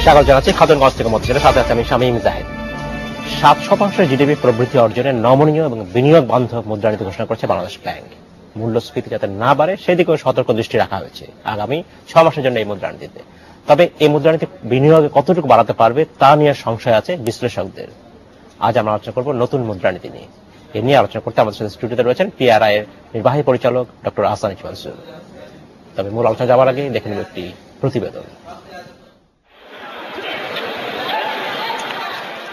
স্বাগত জানাচ্ছি খাতুনগঞ্জ থেকে মধ্যে সাথে আছে আমি শামীম জাহিদ। 7% জিডিপি প্রবৃদ্ধি অর্জনের নমনীয় এবং বিনিয়োগ বান্ধব মুদ্রানীতি ঘোষণা করেছে বাংলাদেশ ব্যাংক। মূল্যস্ফীতি যাতে না বাড়ে সেদিকেও সতর্ক দৃষ্টি রাখা হয়েছে আগামী 6 মাসের জন্য এই মুদ্রানীতিতে। তবে এই মুদ্রানীতি বিনিয়োগে কতটুকু বাড়াতে পারবে তা নিয়ে সংশয় আছে বিশ্লেষকদের। আজ আমরা আলোচনা করব নতুন মুদ্রানীতি নিয়ে। এ নিয়ে আলোচনা করতে আমাদের সাথে স্টুডিওতে রয়েছেন পিআরআই এর নির্বাহী পরিচালক ডক্টর আহসান ইকবাল। তবে মূল আলোচনা যাওয়ার আগে দেখে নেব একটি প্রতিবেদন।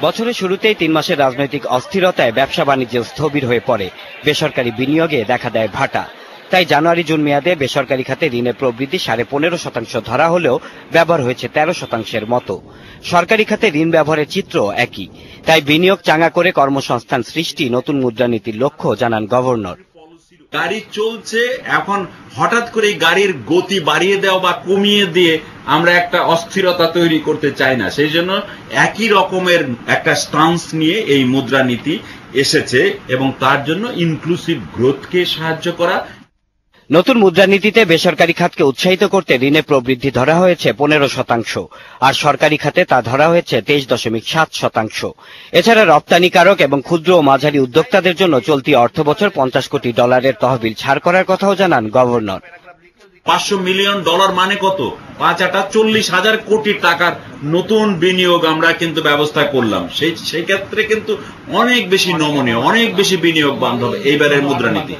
বছরের শুরুতেই 3 মাসের রাজনৈতিক অস্থিরতায় ব্যবসা বাণিজ্য স্থবির হয়ে পড়ে, বেসরকারি বিনিয়োগে দেখা দেয় ভাটা। তাই জানুয়ারি জুন মেয়াদে বেসরকারি খাতে ঋণের প্রবৃদ্ধি 15.5% ধরা হলেও ব্যবহার হয়েছে 13%-এর মতো। সরকারি খাতে ঋণ ব্যবহারের চিত্র একই। তাই বিনিয়োগ চাঙা করে কর্মসংস্থান সৃষ্টি নতুন মুদ্রানীতির লক্ষ্য, জানান গভর্নর। গাড়ি চলছে, এখন হঠাৎ করে গাড়ির গতি বাড়িয়ে দেওয়া বা কমিয়ে দিয়ে আমরা একটা অস্থিরতা তৈরি করতে চাই না। সেই জন্য একই রকমের একটা স্টান্স নিয়ে এই মুদ্রানীতি এসেছে এবং তার জন্য ইনক্লুসিভ গ্রোথকে সাহায্য করা। নতুন মুদ্রানীতিতে বেসরকারি খাতকে উৎসাহিত করতে ঋণের প্রবৃদ্ধি ধরা হয়েছে 15%, আর সরকারি খাতে তা ধরা হয়েছে 23.7%। এছাড়া রপ্তানিকারক এবং ক্ষুদ্র ও মাঝারি উদ্যোক্তাদের জন্য চলতি অর্থবছর $50 কোটি তহবিল ছাড় করার কথাও জানান গভর্নর। $500 মিলিয়ন মানে কত? 5,40,000 কোটি টাকার নতুন বিনিয়োগ আমরা কিন্তু ব্যবস্থা করলাম। সেই ক্ষেত্রে কিন্তু অনেক বেশি নমনীয়, অনেক বেশি বিনিয়োগ বান্ধব এইবারের মুদ্রানীতি।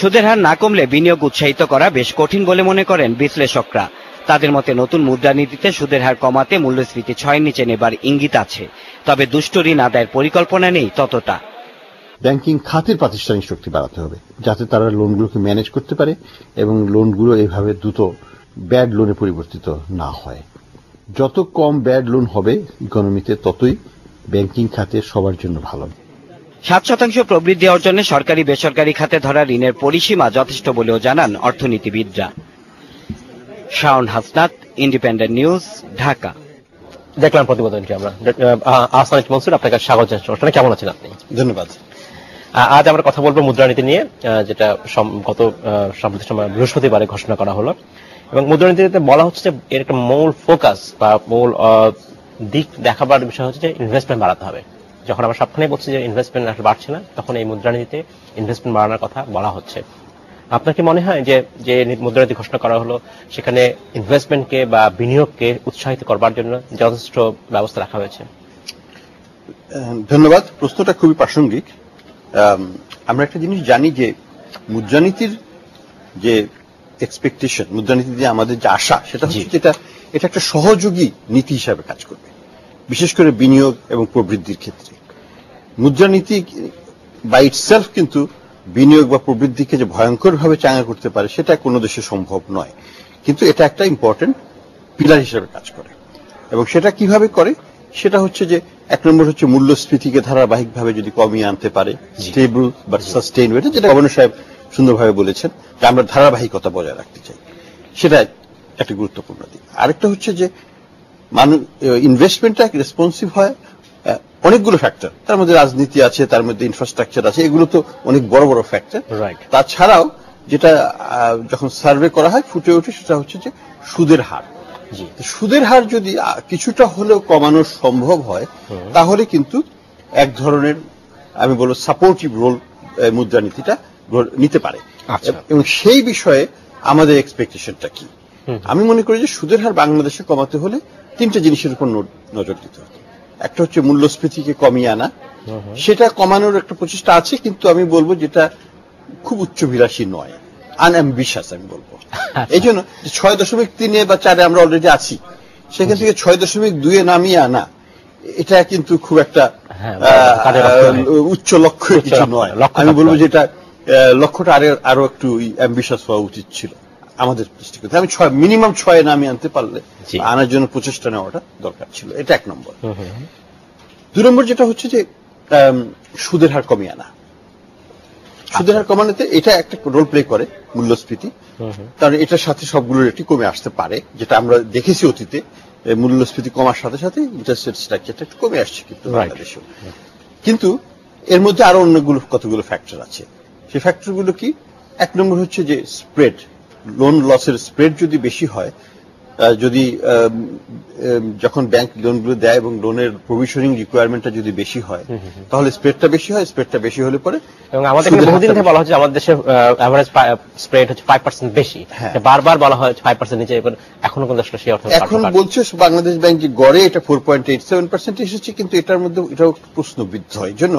সুদের হার না কমলে বিনিয়োগ উৎসাহিত করা বেশ কঠিন বলে মনে করেন বিশ্লেষকরা। তাদের মতে নতুন মুদ্রানীতিতে সুদের হার কমাতে মূল্যস্ফীতি 6-এর নিচে নেবার ইঙ্গিত আছে, তবে দুষ্ট ঋণ আদায়ের পরিকল্পনা নেই ততটা। ব্যাংকিং খাতের প্রাতিষ্ঠানিক শক্তি বাড়াতে হবে যাতে তারা লোনগুলোকে ম্যানেজ করতে পারে এবং লোনগুলো এইভাবে দ্রুত ব্যাড লোনে পরিবর্তিত না হয়। যত কম ব্যাড লোন হবে ইকোনমিতে ততই ব্যাংকিং খাতে সবার জন্য ভালো। 7% প্রবৃদ্ধি অর্জনে সরকারি বেসরকারি খাতে ধরা ঋণের পরিসীমা যথেষ্ট বলেও জানান অর্থনীতিবিদরা। Shaon Hasnat, independent news, Dhaka. দেখলাম প্রতিবেদনটি আমরা। আহসান ইকবাল, আপনাকে স্বাগত জানাচ্ছি। কেমন আছেন আপনি? ধন্যবাদ। আজ আমরা কথা বলবো মুদ্রানীতি নিয়ে, যেটা গত সাম্প্রতিক সময় বৃহস্পতিবারে ঘোষণা করা হলো। এবং মুদ্রানীতিতে বলা হচ্ছে যে এর একটা মূল ফোকাস বা মূল দিক দেখাবার বিষয় হচ্ছে যে ইনভেস্টমেন্ট বাড়াতে হবে। যখন আমরা সবখানে বলছি যে ইনভেস্টমেন্ট আসলে বাড়ছে না, তখন এই মুদ্রানীতিতে ইনভেস্টমেন্ট বাড়ানোর কথা বলা হচ্ছে। আপনার কি মনে হয় যে মুদ্রানীতি ঘোষণা করা হলো সেখানে ইনভেস্টমেন্টকে বা বিনিয়োগকে উৎসাহিত করবার জন্য যথেষ্ট ব্যবস্থা রাখা হয়েছে? ধন্যবাদ। প্রশ্নটা খুবই প্রাসঙ্গিক। আমরা একটা জিনিস জানি যে মুদ্রানীতির যে এক্সপেকটেশন, মুদ্রানীতি দিয়ে আমাদের যে আশা, সেটা হচ্ছে যেটা এটা একটা সহযোগী নীতি হিসাবে কাজ করবে, বিশেষ করে বিনিয়োগ এবং প্রবৃদ্ধির ক্ষেত্রে। মুদ্রানীতি বাই ইটসেলফ কিন্তু বিনিয়োগ বা প্রবৃদ্ধিকে যে ভয়ঙ্করভাবে চাঙ্গা করতে পারে সেটা কোনো দেশে সম্ভব নয়, কিন্তু এটা একটা ইম্পর্টেন্ট পিলার হিসেবে কাজ করে। এবং সেটা কিভাবে করে? সেটা হচ্ছে যে 1 নম্বর হচ্ছে মূল্যস্ফীতিকে ধারাবাহিকভাবে যদি কমিয়ে আনতে পারে, স্টেবল বা সাস্টেইনড, যেটা গভর্নর সাহেব সুন্দরভাবে বলেছেন যে আমরা ধারাবাহিকতা বজায় রাখতে চাই, সেটা একটা গুরুত্বপূর্ণ দিক। আরেকটা হচ্ছে যে ইনভেস্টমেন্টটা রেসপন্সিভ হয় অনেকগুলো ফ্যাক্টর, তার মধ্যে রাজনীতি আছে, তার মধ্যে ইনফ্রাস্ট্রাকচার আছে, এগুলো তো অনেক বড় বড় ফ্যাক্টর। তাছাড়াও যেটা যখন সার্ভে করা হয় ফুটে ওঠে সেটা হচ্ছে যে সুদের হার। সুদের হার যদি কিছুটা হলেও কমানো সম্ভব হয় তাহলে কিন্তু এক ধরনের আমি বলবো সাপোর্টিভ রোল মুদ্রানীতিটা নিতে পারে। এবং সেই বিষয়ে আমাদের এক্সপেকটেশনটা কি? আমি মনে করি যে সুদের হার বাংলাদেশে কমাতে হলে 3টে জিনিসের উপর নজর দিতে হবে। একটা হচ্ছে মূল্যস্ফীতিকে কমিয়ে আনা, সেটা কমানোর একটা প্রচেষ্টা আছে, কিন্তু আমি বলবো যেটা খুব উচ্চভিলাষী নয়, আনঅ্যাম্বিশাস আমি বলবো। এই জন্য 6.3 বা 4 আমরা অলরেডি আছি, সেখান থেকে 6.2 নামিয়ে আনা এটা কিন্তু খুব একটা উচ্চ লক্ষ্য কিছু নয়। আমি বলবো যে এটা লক্ষ্যটা আরো একটু অ্যাম্বিশাস হওয়া উচিত ছিল আমাদের দৃষ্টিকোণ। আমি মিনিমাম 6 নামিয়ে আনতে পারলে আনার জন্য প্রচেষ্টা নেওয়াটা দরকার ছিল। এটা 1 নম্বর। 2 নম্বর যেটা হচ্ছে যে সুদের হার কমিয়ে আনা। সুদের হার কমানোতে এটা একটা রোল প্লে করে মূল্যস্ফীতি, কারণ এটার সাথে সবগুলো রেটই কমে আসতে পারে, যেটা আমরা দেখেছি অতীতে। মূল্যস্ফীতি কমার সাথে সাথে ইন্টারেস্ট রেট স্ট্রাকচারটা একটু কমে আসছে কিন্তু বাংলাদেশেও। কিন্তু এর মধ্যে আরো কতগুলো ফ্যাক্টর আছে। সেই ফ্যাক্টরগুলো কি? 1 নম্বর হচ্ছে যে স্প্রেড, লোন লসের স্প্রেড যদি বেশি হয় যদি যখন ব্যাংক লোনগুলো দেয় এবং লোনের প্রভিশনিং রিকোয়ারমেন্টটা যদি বেশি হয় তাহলে স্প্রেডটা বেশি হয়, স্প্রেডটা বেশি হলে পরে এবং আমাদের এখানে বহুদিন থেকে বলা হচ্ছে আমাদের দেশে এভারেজ স্প্রেড হচ্ছে 5% বেশি, বারবার বলা হয় 5% নিচে, এখনো কিন্তু আসলে সেই অর্থ এখন বলছে বাংলাদেশ ব্যাংকে গড়ে এটা 4.87% এসেছে, কিন্তু এটার মধ্যে এটাও প্রশ্নবিদ্ধ হয় জন্য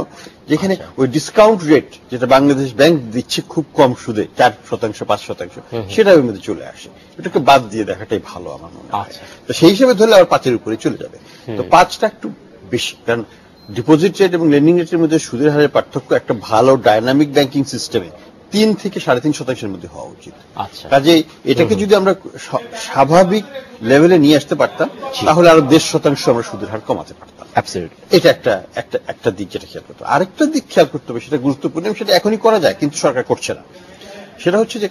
যেখানে ওই ডিসকাউন্ট রেট যেটা বাংলাদেশ ব্যাংক দিচ্ছে খুব কম সুদে 4%, 5%, সেটা ওর মধ্যে চলে আসে। এটাকে বাদ দিয়ে দেখাটাই ভালো আমার মনে হয়। তো সেই হিসেবে ধরলে আবার 5-এর উপরে চলে যাবে। তো 5টা একটু বেশি, কারণ ডিপোজিট রেট এবং লেন্ডিং রেটের মধ্যে সুদের হারের পার্থক্য একটা ভালো ডায়নামিক ব্যাংকিং সিস্টেমে 3 থেকে 3.5% মধ্যে হওয়া উচিত। কাজে এটাকে যদি আমরা স্বাভাবিক লেভেলে নিয়ে আসতে পারতাম তাহলে আরো 1.5% আমরা সুদের হার কমাতে পারতাম। এটা একটা দিক যেটা খেয়াল করতে হবে। আরেকটা দিক খেয়াল করতে হবে, সেটা গুরুত্বপূর্ণ, সেটা এখনই করা যায় কিন্তু সরকার করছে না। সেটা হচ্ছে যে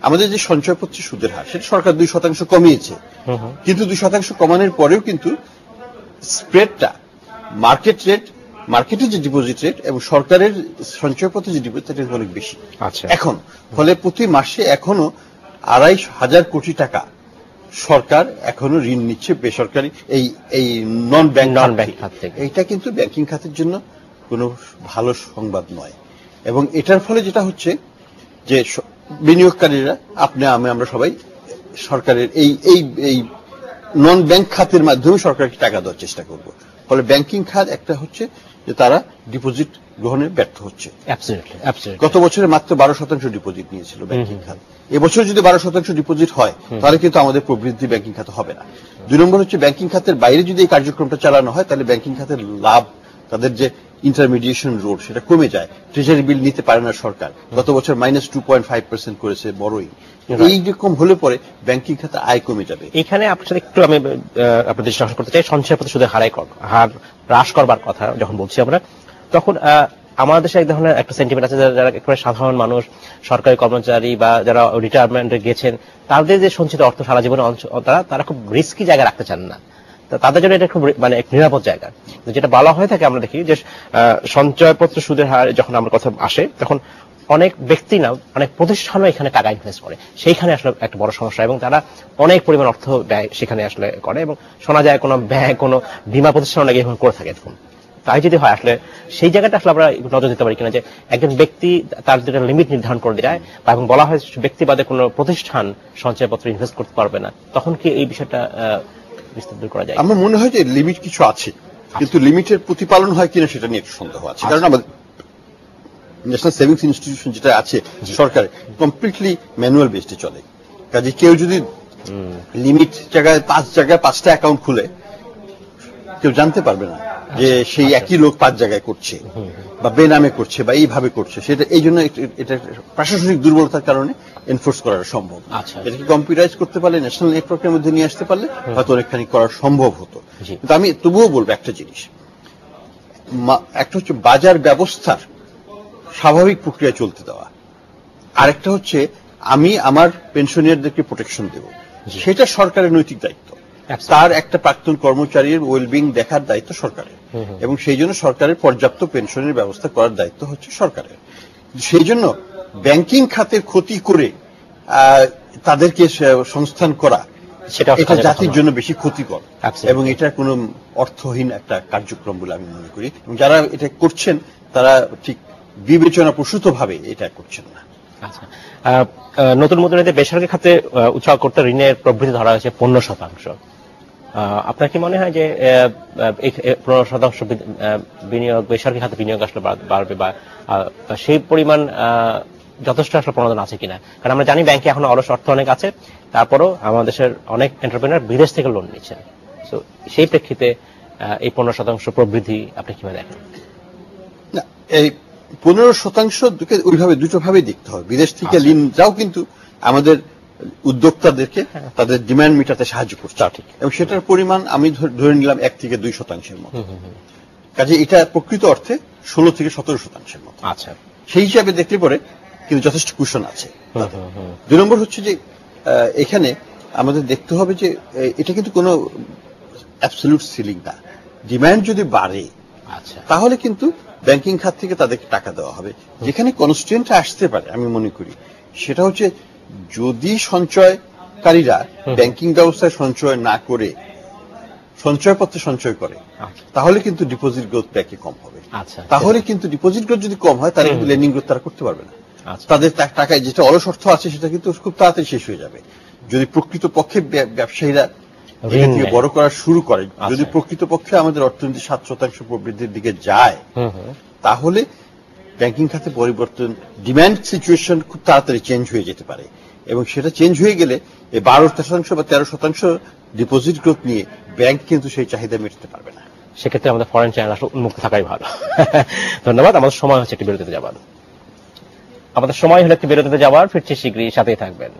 আমাদের যে সঞ্চয়পত্র সুদের হার সেটা সরকার 2% কমিয়েছে, কিন্তু 2% কমানোর পরেও কিন্তু স্প্রেডটা মার্কেটের যে ডিপোজিট রেট এবং সরকারের সঞ্চয়পত্র যে ডিপোজিট রেট অনেক বেশি এখন। ফলে প্রতি মাসে এখনো 2,500 কোটি টাকা সরকার এখনো ঋণ নিচ্ছে বেসরকারি এই নন ব্যাংক খাত থেকে। এইটা কিন্তু ব্যাংকিং খাতের জন্য কোনো ভালো সংবাদ নয়। এবং এটার ফলে যেটা হচ্ছে যে বিনিয়োগকারীরা আমরা সবাই সরকারের এই নন ব্যাংক খাতের মাধ্যমে সরকারকে টাকা দেওয়ার চেষ্টা করব। ফলে ব্যাংকিং খাত একটা হচ্ছে যে তারা ডিপোজিট গ্রহণে ব্যর্থ হচ্ছে। গত বছরে মাত্র 12% ডিপোজিট নিয়েছিল ব্যাংকিং খাত। এবছর যদি 12% ডিপোজিট হয় তাহলে কিন্তু আমাদের প্রবৃদ্ধি ব্যাংকিং খাতে হবে না। 2 নম্বর হচ্ছে ব্যাংকিং খাতের বাইরে যদি এই কার্যক্রমটা চালানো হয় তাহলে ব্যাংকিং খাতের লাভ, তাদের যে ইন্টারমিডিয়েশন রোড সেটা কমে যায়। ট্রেজারি বিল নিতে পারে না সরকার, গত বছর -2.5% করেছে বড়ই। এইরকম হলে পরে ব্যাংকিং খাতে আয় কমে যাবে। এখানে আপনার সাথে একটু আমি আপনাদের দৃষ্টি আকর্ষণ করতে চাই। সঞ্চয়পত্র সুদের হার হ্রাস করবার কথা যখন বলছি আমরা, তখন আমাদের দেশে এক ধরনের একটা সেন্টিমেন্ট আছে যারা একেবারে সাধারণ মানুষ, সরকারি কর্মচারী বা যারা রিটায়ারমেন্টে গেছেন, তাদের যে সঞ্চিত অর্থ সারা জীবনে তারা খুব রিস্কি জায়গায় রাখতে চান না। তাদের জন্য এটা খুব এক নিরাপদ জায়গা। যেটা বলা হয়ে থাকে আমরা দেখি যে সঞ্চয়পত্র সুদের হার যখন আমার কথা আসে তখন অনেক ব্যক্তি না অনেক প্রতিষ্ঠানও এখানে টাকা ইনভেস্ট করে, সেইখানে আসলে একটা বড় সমস্যা, এবং তারা অনেক পরিমাণ অর্থ ব্যয় সেখানে আসলে করে, এবং শোনা যায় কোনো ব্যাংক, কোনো বীমা প্রতিষ্ঠান অনেক এরকম করে থাকে। এরকম তাই যদি হয় আসলে সেই জায়গাটা আসলে আমরা নজর দিতে পারি কিনা যে একজন ব্যক্তি তার যেটা লিমিট নির্ধারণ করে দেয় বা এবং বলা হয় ব্যক্তি বাদে কোনো প্রতিষ্ঠান সঞ্চয়পত্র ইনভেস্ট করতে পারবে না, তখন কি এই বিষয়টা বিস্তারিত করা যায়? আমার মনে হয় যে লিমিট কিছু আছে, কিন্তু লিমিটের প্রতিপালন হয় কিনা সেটা নিয়ে একটু সন্দেহ আছে। কারণ আমাদের ন্যাশনাল সেভিংস ইনস্টিটিউশন যেটা আছে সরকার কমপ্লিটলি ম্যানুয়াল বেসডে চলে। কাজে কেউ যদি লিমিট জায়গায় 5টা অ্যাকাউন্ট খুলে কেউ জানতে পারবে না যে সেই একই লোক 5 জায়গায় করছে বা বেনামে করছে বা এইভাবে করছে। সেটা এই জন্য এটা প্রশাসনিক দুর্বলতার কারণে এনফোর্স করা সম্ভব। এটাকে কম্পিউটারাইজ করতে পারলে, ন্যাশনাল নেটওয়ার্কের মধ্যে নিয়ে আসতে পারলে হয়তো অনেকখানি করা সম্ভব হতো। কিন্তু আমি তবুও বলবো একটা জিনিস, একটা হচ্ছে বাজার ব্যবস্থার স্বাভাবিক প্রক্রিয়া চলতে দেওয়া, আরেকটা হচ্ছে আমি আমার পেনশনিয়ারদেরকে প্রোটেকশন দেব, সেটা সরকারের নৈতিক দায়িত্ব। তার একটা প্রাক্তন কর্মচারীর ওয়েলবিং দেখার দায়িত্ব সরকারের, এবং সেই জন্য সরকারের পর্যাপ্ত পেনশনের ব্যবস্থা করার দায়িত্ব হচ্ছে সরকারের। সেই জন্য ব্যাংকিং খাতের ক্ষতি করে তাদেরকে সংস্থান করা এটা জাতির জন্য বেশি ক্ষতিকর, এবং এটা কোনো অর্থহীন একটা কার্যক্রম বলে আমি মনে করি। এবং যারা এটা করছেন তারা ঠিক বিবেচনা প্রসূত ভাবে এটা করছেন না। নতুন মুদ্রানীতি বেসরকারি খাতে উৎসাহ করতে ঋণের প্রবৃদ্ধি ধরা হয়েছে 15%। আপনার কি মনে হয় যে 15% বিনিয়োগ, বেসরকারি খাতে বিনিয়োগ আসলে বাড়বে বা সেই পরিমাণ যথেষ্ট আসলে প্রণোদন আছে কিনা? কারণ আমরা জানি ব্যাংকে এখন অলস অর্থ অনেক আছে, তারপরও আমাদের দেশের অনেক এন্টারপ্রেনার বিদেশ থেকে লোন নিচ্ছেন। তো সেই প্রেক্ষিতে এই 15% প্রবৃদ্ধি আপনি কিভাবে দেখেন? না, এই 15% ওইভাবে দুটো ভাবে দেখতে হবে। বিদেশ থেকে ঋণ যাও কিন্তু আমাদের উদ্যোক্তাদেরকে তাদের ডিমান্ড মেটাতে সাহায্য করছে, এবং সেটার পরিমাণ আমি ধরে নিলাম 1 থেকে 2% মতো। কাজে এটা প্রকৃত অর্থে 16 থেকে 17% মতো। আচ্ছা, সেই হিসাবে দেখলে পরে কিন্তু যথেষ্ট কুশন আছে। 2 নম্বর হচ্ছে যে এখানে আমাদের দেখতে হবে যে এটা কিন্তু কোনো অ্যাবসলিউট সিলিং না। ডিমান্ড যদি বাড়ে তাহলে কিন্তু ব্যাংকিং খাত থেকে তাদেরকে টাকা দেওয়া হবে। যেখানে কনস্ট্রেন্ট আসতে পারে আমি মনে করি সেটা হচ্ছে যদি সঞ্চয় সঞ্চয়কারীরা ব্যাংকিং ব্যবস্থায় সঞ্চয় না করে সঞ্চয়পত্রে সঞ্চয় করে, তাহলে কিন্তু ডিপোজিট গ্রোথ ব্যাংকে কম হবে। আচ্ছা, তাহলে কিন্তু ডিপোজিট গ্রোথ যদি কম হয় তাহলে কিন্তু লেন্ডিং গ্রোথ তারা করতে পারবে না। তাদের টাকায় যেটা অলস অর্থ আছে সেটা কিন্তু খুব তাড়াতাড়ি শেষ হয়ে যাবে। যদি প্রকৃতপক্ষে ব্যবসায়ীরা এটাকে বড় করা শুরু করে, যদি প্রকৃতপক্ষে আমাদের অর্থনীতি 7% প্রবৃদ্ধির দিকে যায়, তাহলে ব্যাংকিং খাতে পরিবর্তন, ডিমান্ড সিচুয়েশন খুব তাড়াতাড়ি চেঞ্জ হয়ে যেতে পারে, এবং সেটা চেঞ্জ হয়ে গেলে এই 12% বা 13% ডিপোজিট গ্রোথ নিয়ে ব্যাংক কিন্তু সেই চাহিদা মেটাতে পারবে না। সেক্ষেত্রে আমাদের ফরেন চ্যানেল আসলে উন্মুক্ত থাকাই ভালো। ধন্যবাদ। আমাদের সময় হচ্ছে একটি বিরতিতে যাবার। আমাদের সময় হলো একটি বিরতিতে যাবার। ফিরছি শীঘ্রই, সাথেই থাকবেন।